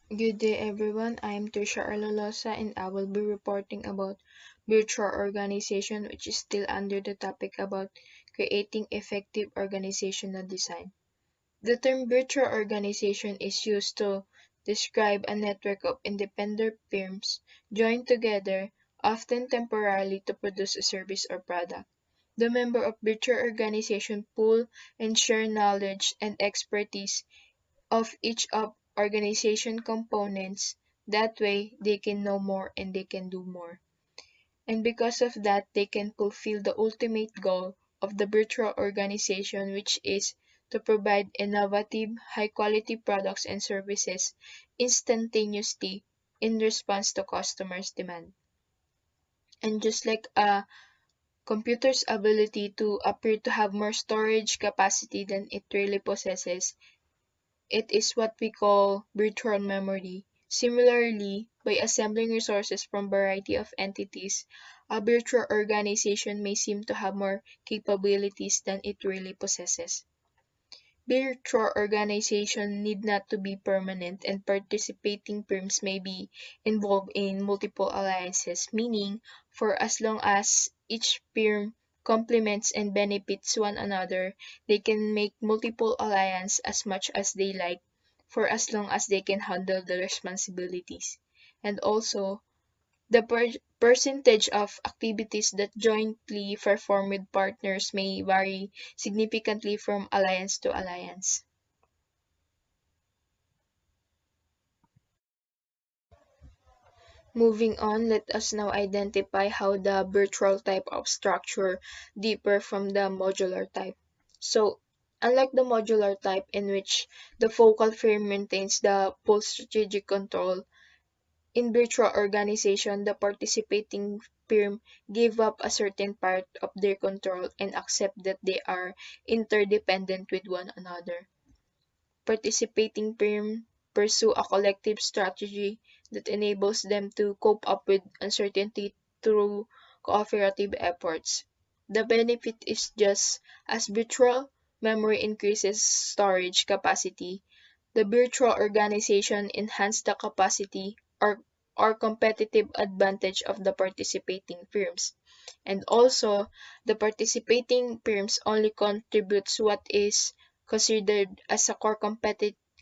Good day everyone, I am Tricia or LALOSA and I will be reporting about virtual organization, which is still under the topic about creating effective organizational design. The term virtual organization is used to describe a network of independent firms joined together, often temporarily, to produce a service or product. The member of virtual organization pool and share knowledge and expertise of each of organization components. That way they can know more and they can do more. And because of that, they can fulfill the ultimate goal of the virtual organization, which is to provide innovative, high quality products and services instantaneously in response to customers' demand. And just like a computer's ability to appear to have more storage capacity than it really possesses, it is what we call virtual memory. Similarly, by assembling resources from a variety of entities, a virtual organization may seem to have more capabilities than it really possesses. Virtual organization need not to be permanent, and participating firms may be involved in multiple alliances, meaning for as long as each firm complements and benefits one another, they can make multiple alliances as much as they like for as long as they can handle the responsibilities. And also, the percentage of activities that jointly perform with partners may vary significantly from alliance to alliance. Moving on, let us now identify how the virtual type of structure differ from the modular type. So, unlike the modular type in which the focal firm maintains the full strategic control, in virtual organization, the participating firm give up a certain part of their control and accept that they are interdependent with one another. Participating firms pursue a collective strategy that enables them to cope up with uncertainty through cooperative efforts. The benefit is just as virtual memory increases storage capacity, the virtual organization enhances the capacity or competitive advantage of the participating firms. And also, the participating firms only contributes what is considered as a core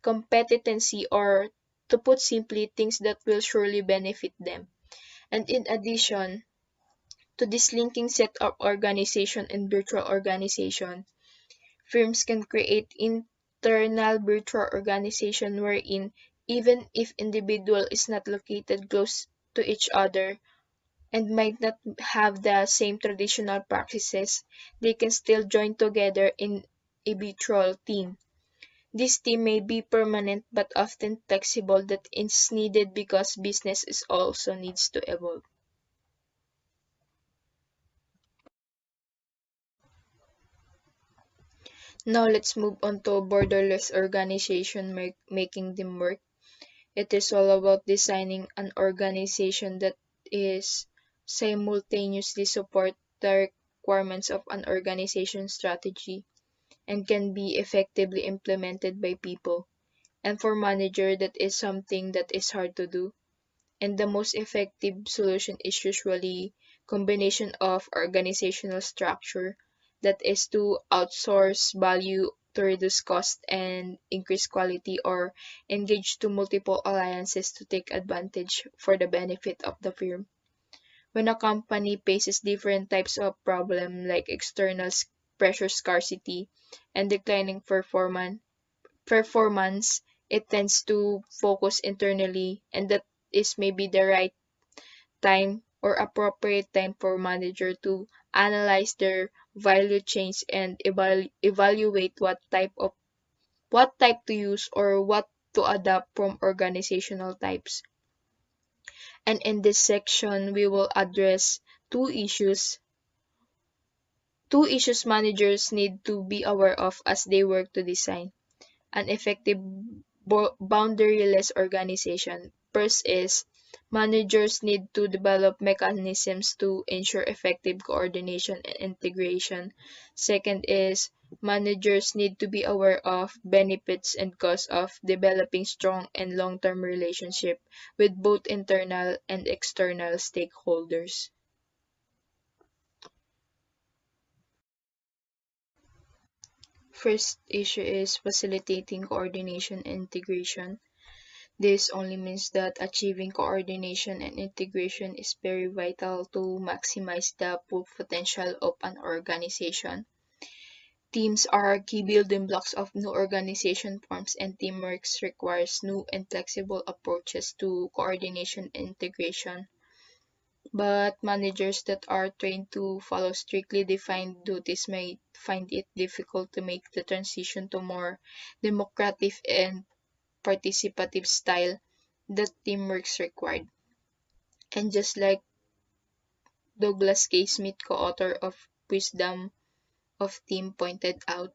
competency, or to put simply, things that will surely benefit them. And in addition to this linking set of organization and virtual organization, firms can create internal virtual organization wherein even if individual is not located close to each other and might not have the same traditional practices, they can still join together in a virtual team. This team may be permanent but often flexible that is needed because business is also needs to evolve. Now let's move on to borderless organization making them work. It is all about designing an organization that is simultaneously support the requirements of an organization strategy and can be effectively implemented by people. And for manager, that is something that is hard to do. And the most effective solution is usually combination of organizational structure, that is to outsource value to reduce cost and increase quality, or engage to multiple alliances to take advantage for the benefit of the firm. When a company faces different types of problem like external pressure, scarcity, and declining performance, it tends to focus internally, and that is maybe the right time or appropriate time for manager to analyze their value chains and evaluate what type to use or what to adapt from organizational types. And in this section, we will address two issues managers need to be aware of as they work to design an effective boundaryless organization. First is Managers need to develop mechanisms to ensure effective coordination and integration. Second is managers need to be aware of benefits and costs of developing strong and long-term relationship with both internal and external stakeholders. First issue is facilitating coordination and integration. This only means that achieving coordination and integration is very vital to maximize the full potential of an organization. Teams are key building blocks of new organization forms, and teamwork requires new and flexible approaches to coordination and integration. But managers that are trained to follow strictly defined duties may find it difficult to make the transition to more democratic and participative style that teamwork's required. And just like Douglas K. Smith, co-author of Wisdom of Team, pointed out,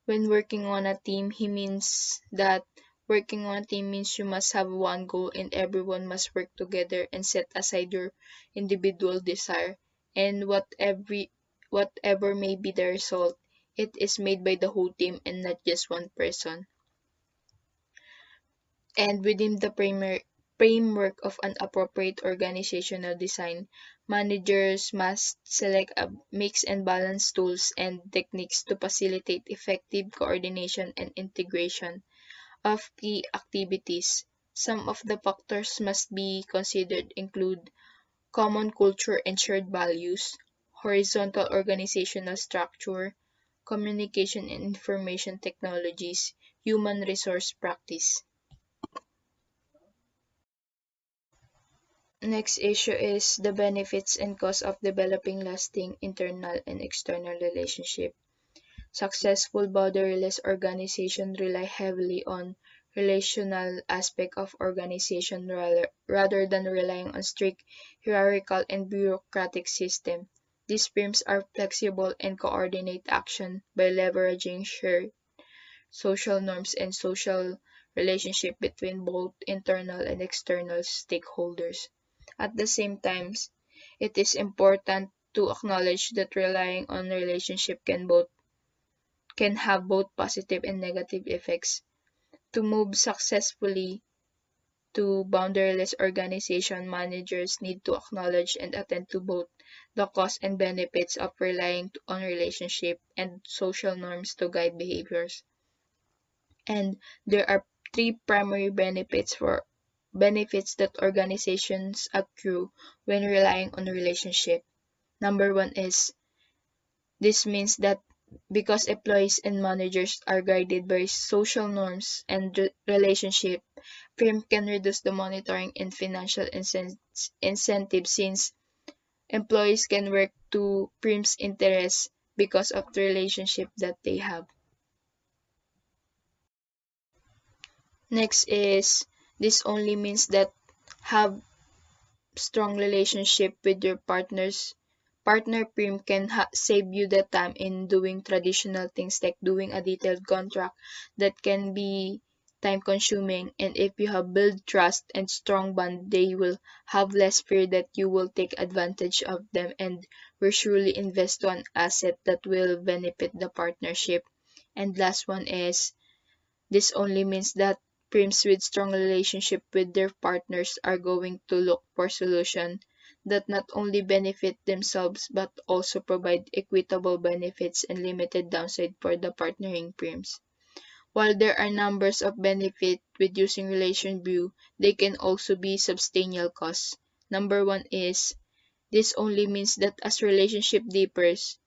when working on a team, he means that working on a team means you must have one goal and everyone must work together and set aside your individual desire. And whatever may be the result, it is made by the whole team and not just one person. And within the framework of an appropriate organizational design, managers must select a mix and balance tools and techniques to facilitate effective coordination and integration of key activities. Some of the factors must be considered include common culture and shared values, horizontal organizational structure, communication and information technologies, human resource practice. Next issue is the benefits and costs of developing lasting internal and external relationship. Successful boundaryless organizations rely heavily on relational aspect of organization rather than relying on strict hierarchical and bureaucratic system. These firms are flexible and coordinate action by leveraging shared social norms and social relationship between both internal and external stakeholders. At the same time, it is important to acknowledge that relying on relationship can have both positive and negative effects. To move successfully to boundaryless organization, managers need to acknowledge and attend to both the costs and benefits of relying on relationship and social norms to guide behaviors. And there are three primary benefits that organizations accrue when relying on a relationship. Number one is this means that because employees and managers are guided by social norms and relationship, firm can reduce the monitoring and financial incentives since employees can work to firm's interests because of the relationship that they have. Next is this only means that have strong relationship with your partner firm can save you the time in doing traditional things like doing a detailed contract that can be time consuming, and if you have built trust and strong bond they will have less fear that you will take advantage of them and will surely invest to an asset that will benefit the partnership. And last one is this only means that firms with strong relationship with their partners are going to look for solutions that not only benefit themselves but also provide equitable benefits and limited downside for the partnering firms. While there are numbers of benefits with using relation view, they can also be substantial costs. Number one is this only means that as relationship deepers,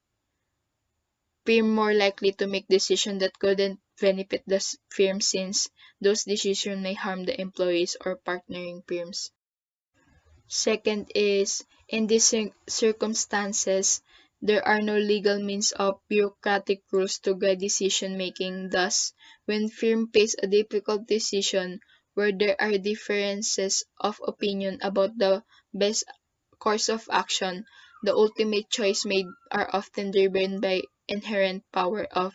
firm more likely to make decisions that couldn't benefit the firm since those decisions may harm the employees or partnering firms. Second is, in these circumstances, there are no legal means of bureaucratic rules to guide decision making. Thus, when firm face a difficult decision where there are differences of opinion about the best course of action, the ultimate choice made are often driven by inherent power of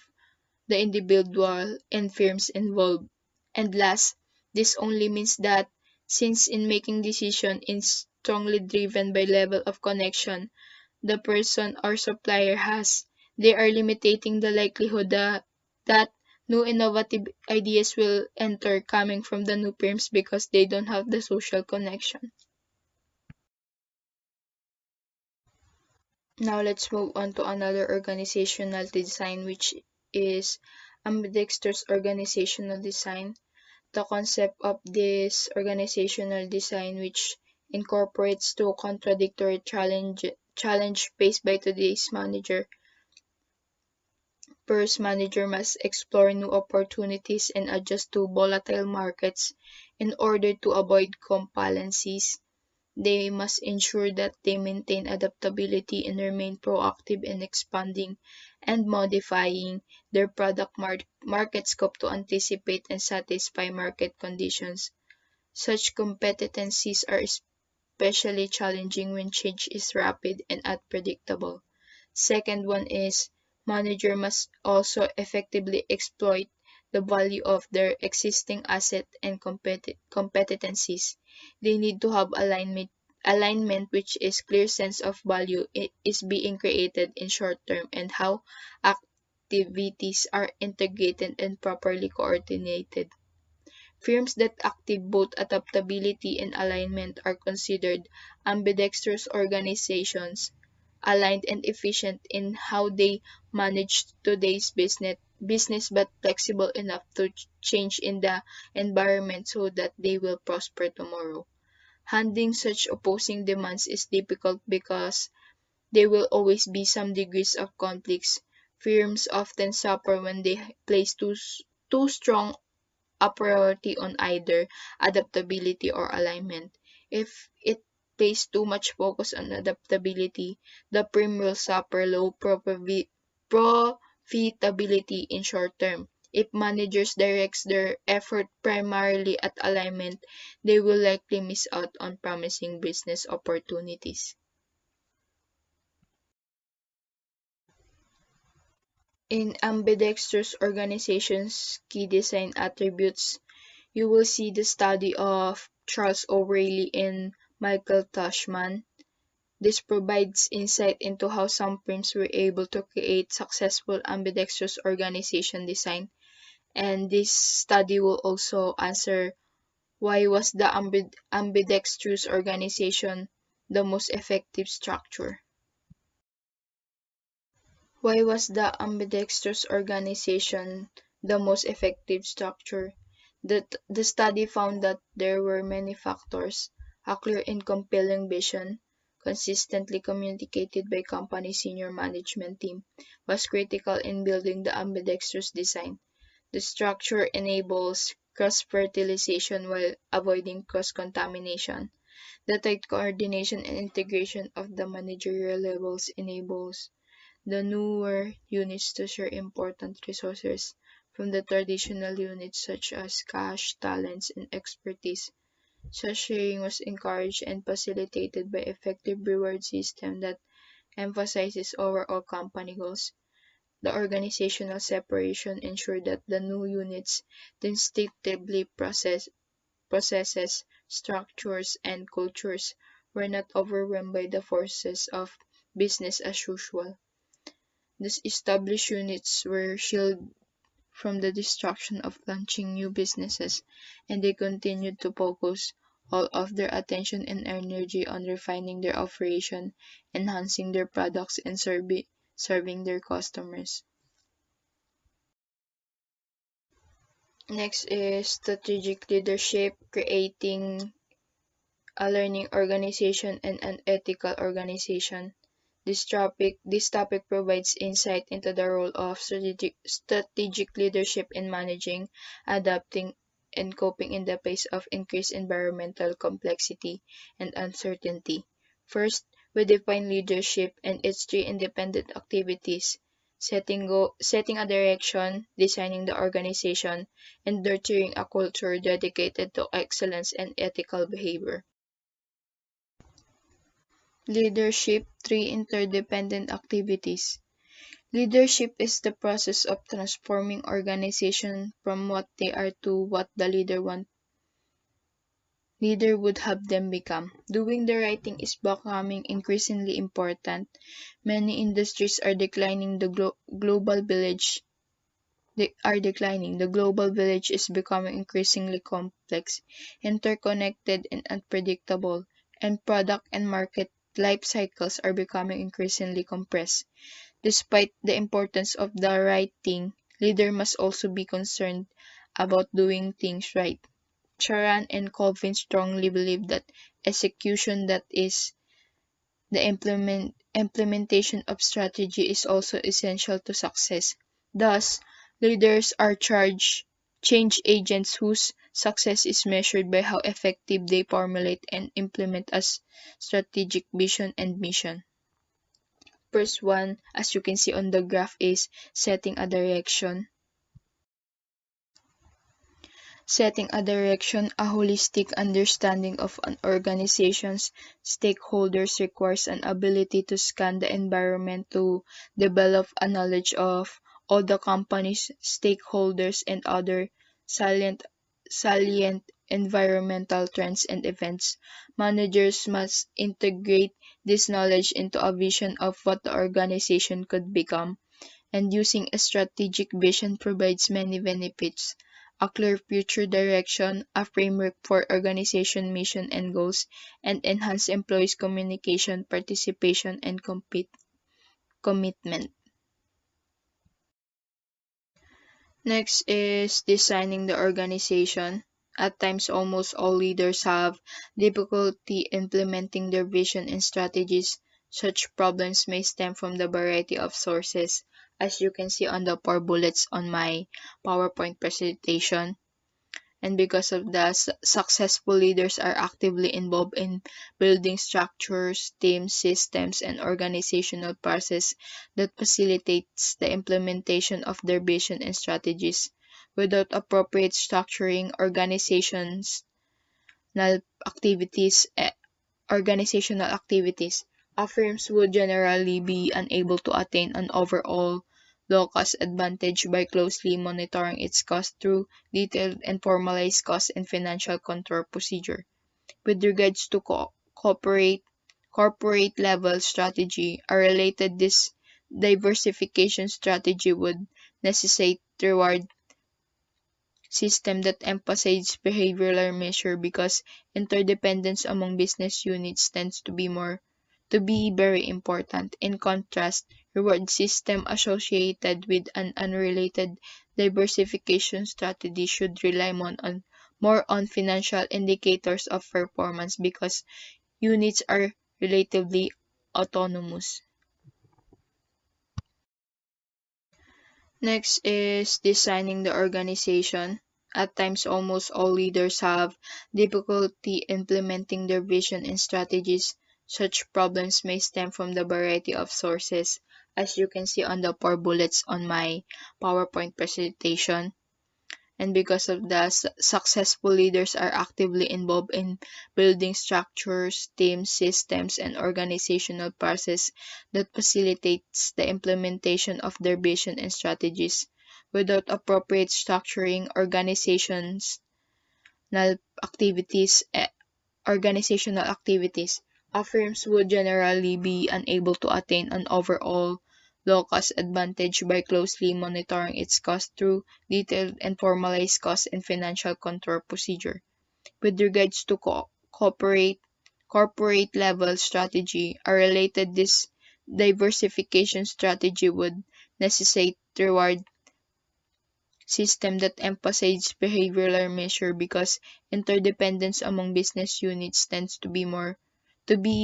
the individual and firms involved. And last, This only means that since in making decision is strongly driven by level of connection the person or supplier has, they are limiting the likelihood that new innovative ideas will enter coming from the new firms because they don't have the social connection. Now let's move on to another organizational design which is ambidextrous organizational design. The concept of this organizational design which incorporates two contradictory challenge faced by today's manager. First, manager must explore new opportunities and adjust to volatile markets in order to avoid compliances. They must ensure that they maintain adaptability and remain proactive in expanding and modifying their product market scope to anticipate and satisfy market conditions. Such competencies are especially challenging when change is rapid and unpredictable. Second one is manager must also effectively exploit the value of their existing asset and competencies. They need to have alignment which is clear sense of value is being created in short term and how activities are integrated and properly coordinated. Firms that active both adaptability and alignment are considered ambidextrous organizations, aligned and efficient in how they manage today's business but flexible enough to change in the environment so that they will prosper tomorrow. Handling such opposing demands is difficult because there will always be some degrees of conflicts. Firms often suffer when they place too strong a priority on either adaptability or alignment. If it places too much focus on adaptability, the firm will suffer low profitability in short term. If managers directs their effort primarily at alignment, they will likely miss out on promising business opportunities. In ambidextrous organizations, key design attributes you will see the study of Charles O'Reilly and Michael Tushman. This provides insight into how some firms were able to create successful ambidextrous organization design. And this study will also answer why was the ambidextrous organization the most effective structure. Why was the ambidextrous organization the most effective structure? The study found that there were many factors. A clear and compelling vision, consistently communicated by company senior management team, was critical in building the ambidextrous design. The structure enables cross-fertilization while avoiding cross-contamination. The tight coordination and integration of the managerial levels enables the newer units to share important resources from the traditional units such as cash, talents, and expertise. Such sharing was encouraged and facilitated by effective reward system that emphasizes overall company goals. The organizational separation ensured that the new units distinctively processes, structures, and cultures were not overwhelmed by the forces of business as usual. These established units were shielded from the distraction of launching new businesses, and they continued to focus all of their attention and energy on refining their operation, enhancing their products, and serving their customers. Next is strategic leadership, creating a learning organization and an ethical organization. This topic provides insight into the role of strategic leadership in managing, adapting, and coping in the face of increased environmental complexity and uncertainty. First, we define leadership and its three independent activities: setting a direction, designing the organization, and nurturing a culture dedicated to excellence and ethical behavior. Leadership, three interdependent activities. Leadership is the process of transforming organization from what they are to what the leader wants. leader would have them become. Doing the right thing is becoming increasingly important. Many industries are declining. Global village they are declining. The global village is becoming increasingly complex, interconnected, and unpredictable, and product and market life cycles are becoming increasingly compressed. Despite the importance of the right thing, leader must also be concerned about doing things right. Charan and Colvin strongly believe that execution, that is, the implementation of strategy, is also essential to success. Thus, leaders are change agents whose success is measured by how effective they formulate and implement a strategic vision and mission. First one, as you can see on the graph, is setting a direction. Setting a direction, a holistic understanding of an organization's stakeholders requires an ability to scan the environment to develop a knowledge of all the company's stakeholders and other salient, salient environmental trends and events. Managers must integrate this knowledge into a vision of what the organization could become, and using a strategic vision provides many benefits: a clear future direction, a framework for organization mission and goals, and enhance employees' communication, participation, and commitment. Next is designing the organization. At times, almost all leaders have difficulty implementing their vision and strategies. Such problems may stem from the variety of sources, as you can see on the 4 bullets on my PowerPoint presentation. And because of that, successful leaders are actively involved in building structures, teams, systems, and organizational process that facilitates the implementation of their vision and strategies. Without appropriate structuring, activities organizational activities, firms would generally be unable to attain an overall low-cost advantage by closely monitoring its cost through detailed and formalized cost and financial control procedure. With regards to corporate level strategy, a related diversification strategy would necessitate reward system that emphasizes behavioral measure because interdependence among business units tends to be very important. In contrast, reward system associated with an unrelated diversification strategy should rely more on financial indicators of performance because units are relatively autonomous. Next is designing the organization. At times, almost all leaders have difficulty implementing their vision and strategies. Such problems may stem from the variety of sources, as you can see on the 4 bullets on my PowerPoint presentation. And because of that, successful leaders are actively involved in building structures, teams, systems, and organizational process that facilitates the implementation of their vision and strategies. Without appropriate structuring, activities organizational activities, firms would generally be unable to attain an overall low-cost advantage by closely monitoring its cost through detailed and formalized cost and financial control procedure. With regards to corporate level strategy, a related diversification strategy would necessitate reward system that emphasizes behavioral measure because interdependence among business units tends to be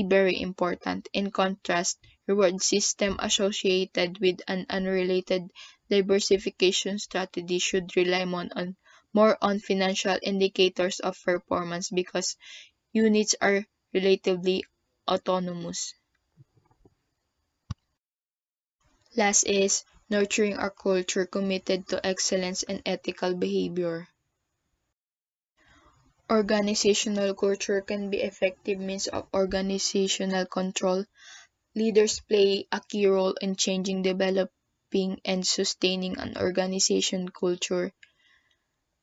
very important. In contrast, reward system associated with an unrelated diversification strategy should rely more on financial indicators of performance because units are relatively autonomous. Last is nurturing a culture committed to excellence and ethical behavior. Organizational culture can be effective means of organizational control. Leaders play a key role in changing, developing, and sustaining an organization culture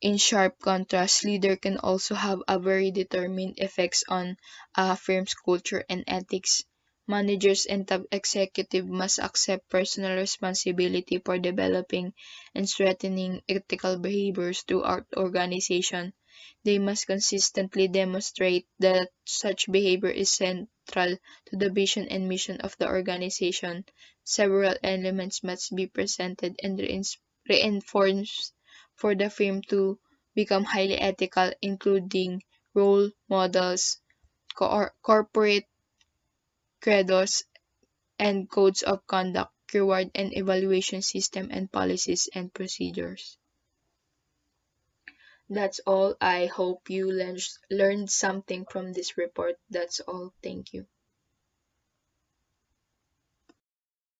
In sharp contrast, leader can also have a very determined effects on a firm's culture and ethics. Managers and top executives must accept personal responsibility for developing and strengthening ethical behaviors throughout the organization. They must consistently demonstrate that such behavior is central to the vision and mission of the organization. Several elements must be presented and reinforced for the firm to become highly ethical, including role models, corporate credos, and codes of conduct, reward and evaluation system, and policies and procedures. That's all. I hope you learned something from this report. That's all. Thank you.